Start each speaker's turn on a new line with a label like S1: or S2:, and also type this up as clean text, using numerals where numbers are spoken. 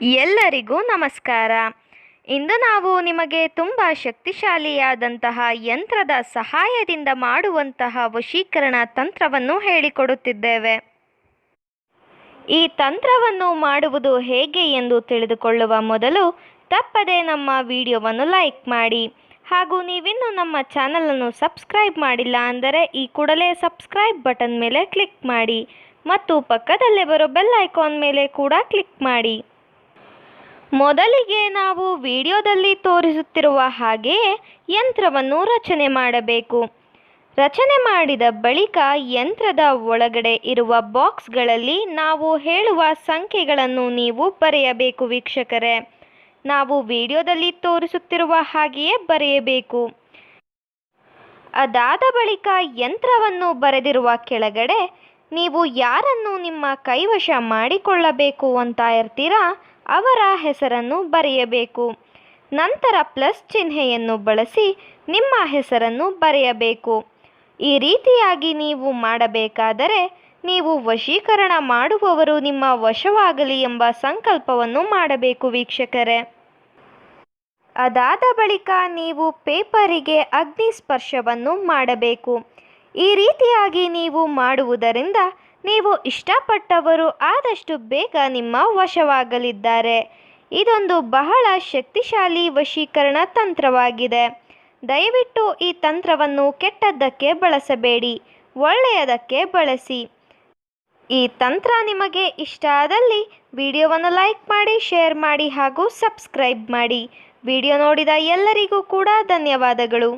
S1: ಎಲ್ಲರಿಗೂ ನಮಸ್ಕಾರ. ಇಂದು ನಾವು ನಿಮಗೆ ತುಂಬ ಶಕ್ತಿಶಾಲಿಯಾದಂತಹ ಯಂತ್ರದ ಸಹಾಯದಿಂದ ಮಾಡುವಂತಹ ವಶೀಕರಣ ತಂತ್ರವನ್ನು ಹೇಳಿಕೊಡುತ್ತಿದ್ದೇವೆ. ಈ ತಂತ್ರವನ್ನು ಮಾಡುವುದು ಹೇಗೆ ಎಂದು ತಿಳಿದುಕೊಳ್ಳುವ ಮೊದಲು ತಪ್ಪದೆ ನಮ್ಮ ವಿಡಿಯೋವನ್ನು ಲೈಕ್ ಮಾಡಿ. ಹಾಗೂ ನೀವಿನ್ನೂ ನಮ್ಮ ಚಾನಲನ್ನು ಸಬ್ಸ್ಕ್ರೈಬ್ ಮಾಡಿಲ್ಲ ಅಂದರೆ ಈ ಕೂಡಲೇ ಸಬ್ಸ್ಕ್ರೈಬ್ ಬಟನ್ ಮೇಲೆ ಕ್ಲಿಕ್ ಮಾಡಿ ಮತ್ತು ಪಕ್ಕದಲ್ಲೇ ಬರೋ ಬೆಲ್ ಐಕಾನ್ ಮೇಲೆ ಕೂಡ ಕ್ಲಿಕ್ ಮಾಡಿ. ಮೊದಲಿಗೆ ನಾವು ವಿಡಿಯೋದಲ್ಲಿ ತೋರಿಸುತ್ತಿರುವ ಹಾಗೆಯೇ ಯಂತ್ರವನ್ನು ರಚನೆ ಮಾಡಬೇಕು. ರಚನೆ ಮಾಡಿದ ಬಳಿಕ ಯಂತ್ರದ ಒಳಗಡೆ ಇರುವ ಬಾಕ್ಸ್ಗಳಲ್ಲಿ ನಾವು ಹೇಳುವ ಸಂಖ್ಯೆಗಳನ್ನು ನೀವು ಬರೆಯಬೇಕು ವೀಕ್ಷಕರೇ. ನಾವು ವಿಡಿಯೋದಲ್ಲಿ ತೋರಿಸುತ್ತಿರುವ ಹಾಗೆಯೇ ಬರೆಯಬೇಕು. ಅದಾದ ಬಳಿಕ ಯಂತ್ರವನ್ನು ಬರೆದಿರುವ ಕೆಳಗಡೆ ನೀವು ಯಾರನ್ನು ನಿಮ್ಮ ಕೈವಶ ಮಾಡಿಕೊಳ್ಳಬೇಕು ಅಂತ ಇರ್ತೀರಾ ಅವರ ಹೆಸರನ್ನು ಬರೆಯಬೇಕು. ನಂತರ ಪ್ಲಸ್ ಚಿಹ್ನೆಯನ್ನು ಬಳಸಿ ನಿಮ್ಮ ಹೆಸರನ್ನು ಬರೆಯಬೇಕು. ಈ ರೀತಿಯಾಗಿ ನೀವು ಮಾಡಬೇಕಾದರೆ ನೀವು ವಶೀಕರಣ ಮಾಡುವವರು ನಿಮ್ಮ ವಶವಾಗಲಿ ಎಂಬ ಸಂಕಲ್ಪವನ್ನು ಮಾಡಬೇಕು ವೀಕ್ಷಕರೇ. ಅದಾದ ಬಳಿಕ ನೀವು ಪೇಪರಿಗೆ ಅಗ್ನಿ ಸ್ಪರ್ಶವನ್ನು ಮಾಡಬೇಕು. ಈ ರೀತಿಯಾಗಿ ನೀವು ಮಾಡುವುದರಿಂದ ನೀವು ಇಷ್ಟಪಟ್ಟವರು ಆದಷ್ಟು ಬೇಗ ನಿಮ್ಮ ವಶವಾಗಲಿದ್ದಾರೆ. ಇದೊಂದು ಬಹಳ ಶಕ್ತಿಶಾಲಿ ವಶೀಕರಣ ತಂತ್ರವಾಗಿದೆ. ದಯವಿಟ್ಟು ಈ ತಂತ್ರವನ್ನು ಕೆಟ್ಟದ್ದಕ್ಕೆ ಬಳಸಬೇಡಿ, ಒಳ್ಳೆಯದಕ್ಕೆ ಬಳಸಿ. ಈ ತಂತ್ರ ನಿಮಗೆ ಇಷ್ಟ ಆದಲ್ಲಿ ವಿಡಿಯೋವನ್ನು ಲೈಕ್ ಮಾಡಿ, ಶೇರ್ ಮಾಡಿ ಹಾಗೂ ಸಬ್ಸ್ಕ್ರೈಬ್ ಮಾಡಿ. ವಿಡಿಯೋ ನೋಡಿದ ಎಲ್ಲರಿಗೂ ಕೂಡ ಧನ್ಯವಾದಗಳು.